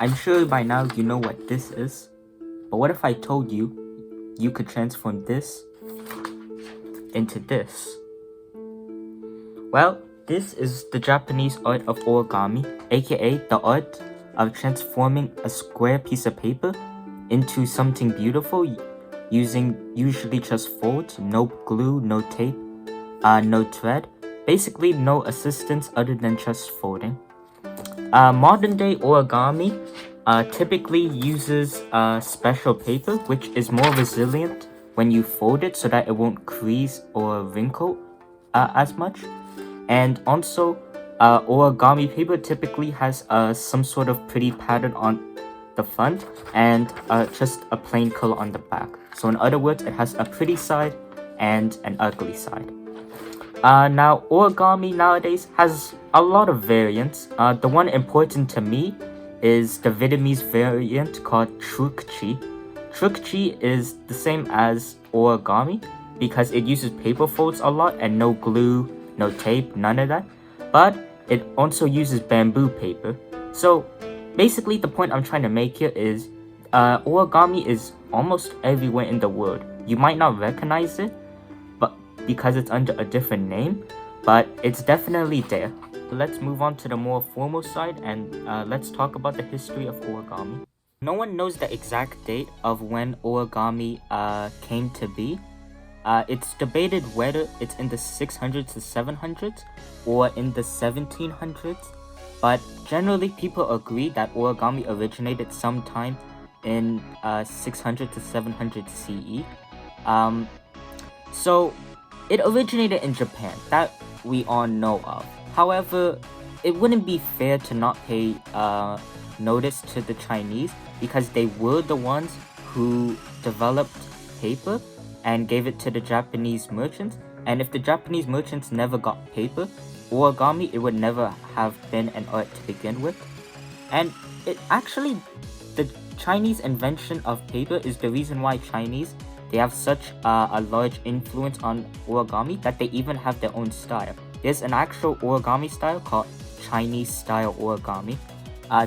I'm sure by now you know what this is, but what if I told you you could transform this into this? Well, this is the Japanese art of origami, aka the art of transforming a square piece of paper into something beautiful using usually just folds, no glue, no tape, no thread, basically no assistance other than just folding. Modern day origami typically uses special paper which is more resilient when you fold it so that it won't crease or wrinkle as much. And also, origami paper typically has some sort of pretty pattern on the front and just a plain color on the back. So in other words, it has a pretty side and an ugly side. Now, origami nowadays has a lot of variants. The one important to me is the Vietnamese variant called Truc Chi. Truc Chi is the same as origami because it uses paper folds a lot and no glue, no tape, none of that. But it also uses bamboo paper. So basically the point I'm trying to make here is origami is almost everywhere in the world. You might not recognize it, because it's under a different name, but it's definitely there. Let's move on to the more formal side and let's talk about the history of origami. No one knows the exact date of when origami came to be. It's debated whether it's in the 600s to 700s or in the 1700s, but generally people agree that origami originated sometime in 600 to 700 CE. So it originated in Japan, that we all know of. However, it wouldn't be fair to not pay notice to the Chinese because they were the ones who developed paper and gave it to the Japanese merchants. And if the Japanese merchants never got paper, origami, it would never have been an art to begin with. And it actually, the Chinese invention of paper is the reason why Chinese, they have such a large influence on origami that they even have their own style. There's an actual origami style called Chinese style origami.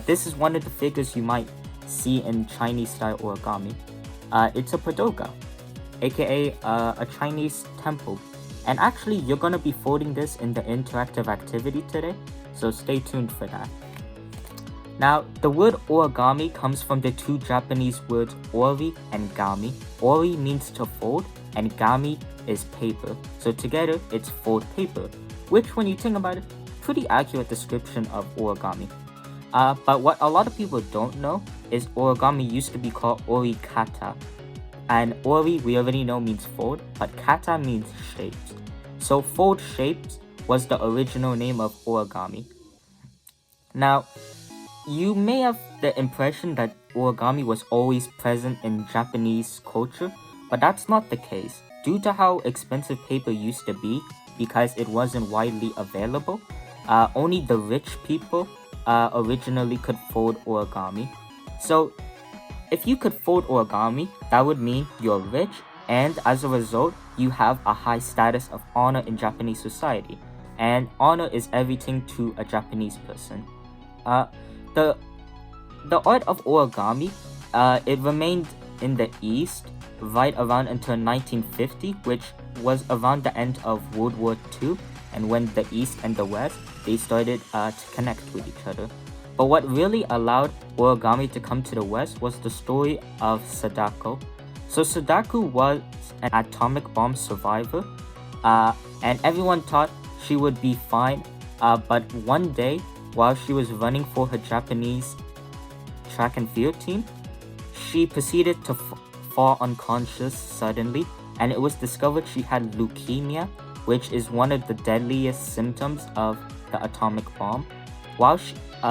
This is one of the figures you might see in Chinese style origami. It's a pagoda, aka a Chinese temple. And actually, you're gonna be folding this in the interactive activity today, so stay tuned for that. Now, the word origami comes from the two Japanese words ori and gami. Ori means to fold, and gami is paper. So together, it's fold paper, which when you think about it, pretty accurate description of origami. But what a lot of people don't know is origami used to be called orikata. And ori, we already know, means fold, but kata means shapes. So fold shapes was the original name of origami. Now, you may have the impression that origami was always present in Japanese culture, but that's not the case. Due to how expensive paper used to be, because it wasn't widely available, only the rich people originally could fold origami. So, if you could fold origami, that would mean you're rich, and as a result, you have a high status of honor in Japanese society. And honor is everything to a Japanese person. The art of origami, it remained in the East right around until 1950, which was around the end of World War II, and when the East and the West, they started to connect with each other. But what really allowed origami to come to the West was the story of Sadako. So Sadako was an atomic bomb survivor, and everyone thought she would be fine, but one day, while she was running for her Japanese track and field team, she proceeded to fall unconscious suddenly, and it was discovered she had leukemia, which is one of the deadliest symptoms of the atomic bomb. While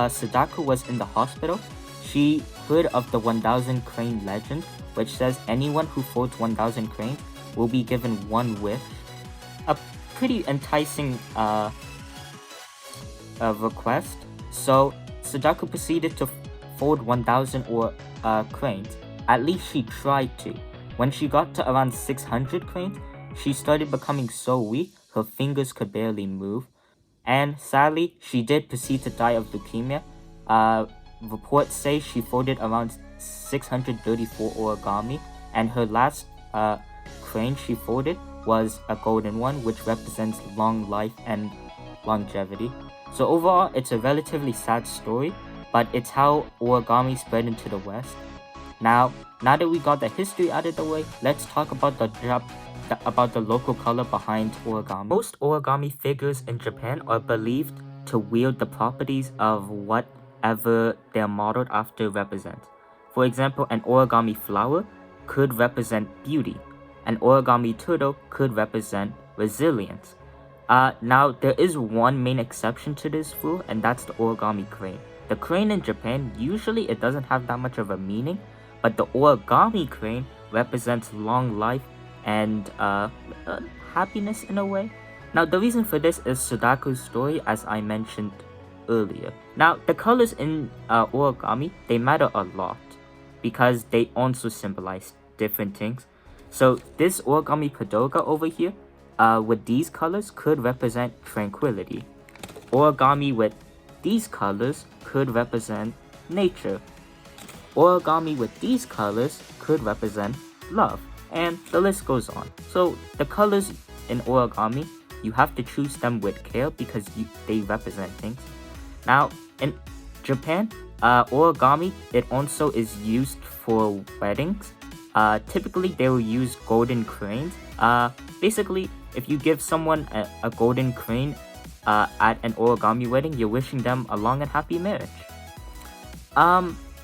Sadako was in the hospital, she heard of the 1000 crane legend, which says anyone who folds 1000 cranes will be given one wish. A pretty enticing request. So Sadako proceeded to fold 1000 cranes. At least she tried to. When she got to around 600 cranes, she started becoming so weak her fingers could barely move. And sadly, she did proceed to die of leukemia reports say she folded around 634 origami, and her last crane she folded was a golden one, which represents long life and longevity. So overall, it's a relatively sad story, but it's how origami spread into the West. Now that we got the history out of the way, let's talk about the local color behind origami. Most origami figures in Japan are believed to wield the properties of whatever they're modeled after represents. For example, an origami flower could represent beauty. An origami turtle could represent resilience. Now, there is one main exception to this rule, and that's the origami crane. The crane in Japan, usually it doesn't have that much of a meaning, but the origami crane represents long life and happiness in a way. Now, the reason for this is Sudaku's story, as I mentioned earlier. Now, the colors in origami, they matter a lot because they also symbolize different things. So this origami pagoda over here, with these colors could represent tranquility. Origami with these colors could represent nature. Origami with these colors could represent love, and the list goes on. So the colors in origami, you have to choose them with care because they represent things. Now in Japan, origami, it also is used for weddings. Typically they will use golden cranes. Basically, if you give someone a golden crane at an origami wedding, you're wishing them a long and happy marriage.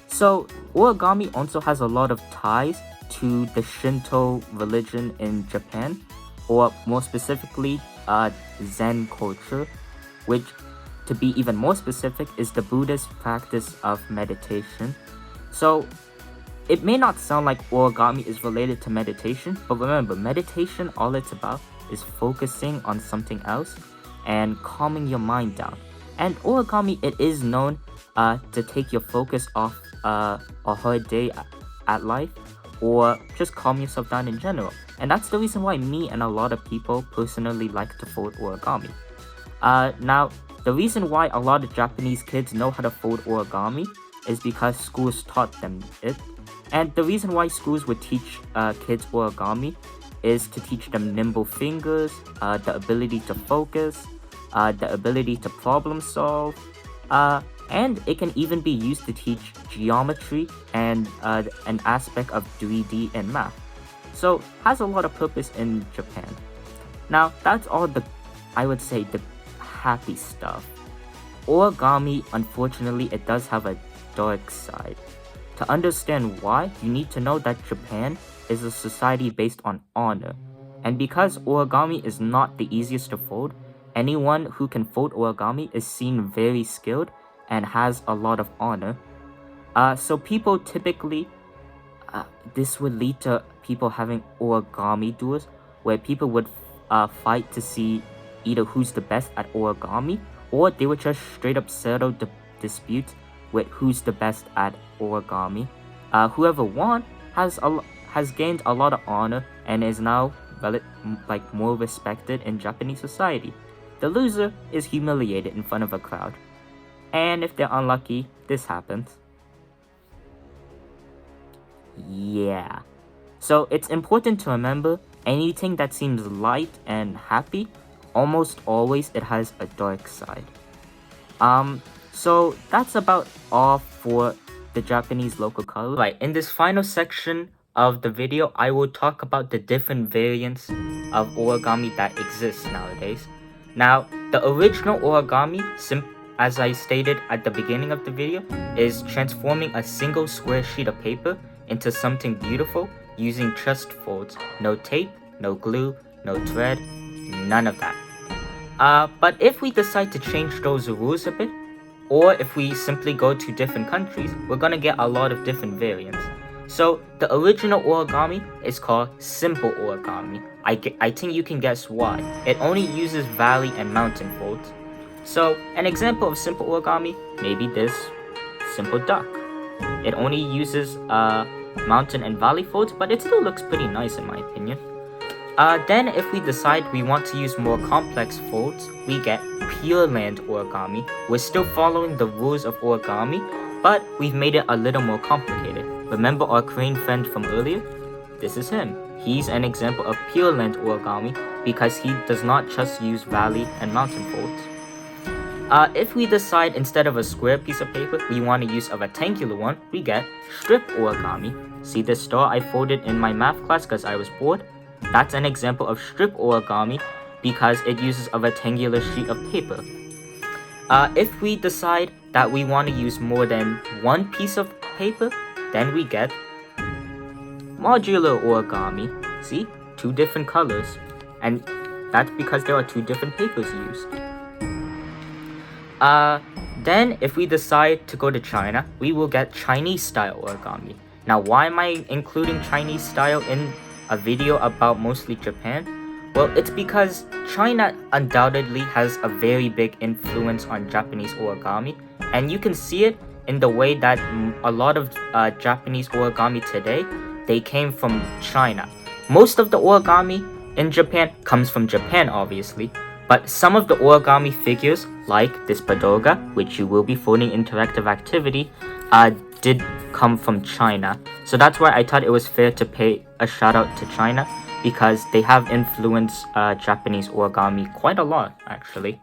So origami also has a lot of ties to the Shinto religion in Japan, or more specifically, Zen culture, which, to be even more specific, is the Buddhist practice of meditation. So it may not sound like origami is related to meditation, but remember, meditation, all it's about is focusing on something else and calming your mind down. And origami, it is known to take your focus off a hard day at life, or just calm yourself down in general. And that's the reason why me and a lot of people personally like to fold origami. Now, the reason why a lot of Japanese kids know how to fold origami is because schools taught them it. And the reason why schools would teach kids origami is to teach them nimble fingers, the ability to focus, the ability to problem solve, and it can even be used to teach geometry and an aspect of 3D and math. So has a lot of purpose in Japan. Now that's all I would say the happy stuff. Origami, unfortunately, it does have a dark side. To understand why, you need to know that Japan is a society based on honor. And because origami is not the easiest to fold, anyone who can fold origami is seen very skilled and has a lot of honor. So people typically, this would lead to people having origami duels, where people would fight to see either who's the best at origami, or they would just straight up settle the disputes with who's the best at origami. Whoever won has gained a lot of honor and is now more respected in Japanese society. The loser is humiliated in front of a crowd. And if they're unlucky, this happens. Yeah. So it's important to remember, anything that seems light and happy, almost always it has a dark side. So that's about all for the Japanese local color. Right, in this final section of the video, I will talk about the different variants of origami that exist nowadays. Now, the original origami, as I stated at the beginning of the video, is transforming a single square sheet of paper into something beautiful using just folds. No tape, no glue, no thread, none of that. But if we decide to change those rules a bit, or if we simply go to different countries, we're gonna get a lot of different variants. So the original origami is called simple origami. I think you can guess why. It only uses valley and mountain folds. So an example of simple origami, maybe this simple duck. It only uses mountain and valley folds, but it still looks pretty nice in my opinion. Then if we decide we want to use more complex folds, we get Pure Land origami. We're still following the rules of origami, but we've made it a little more complicated. Remember our crane friend from earlier? This is him. He's an example of pure land origami because he does not just use valley and mountain folds. If we decide instead of a square piece of paper, we want to use a rectangular one, we get strip origami. See this star I folded in my math class because I was bored? That's an example of strip origami because it uses a rectangular sheet of paper. If we decide that we want to use more than one piece of paper, then we get modular origami. See? 2 different colors. And that's because there are 2 different papers used. Then if we decide to go to China, we will get Chinese style origami. Now, why am I including Chinese style in a video about mostly Japan? Well, it's because China undoubtedly has a very big influence on Japanese origami, and you can see it in the way that a lot of Japanese origami today, they came from China. Most of the origami in Japan comes from Japan, obviously, but some of the origami figures, like this padoga, which you will be folding interactive activity, did come from China. So that's why I thought it was fair to pay a shout out to China, because they have influenced Japanese origami quite a lot, actually.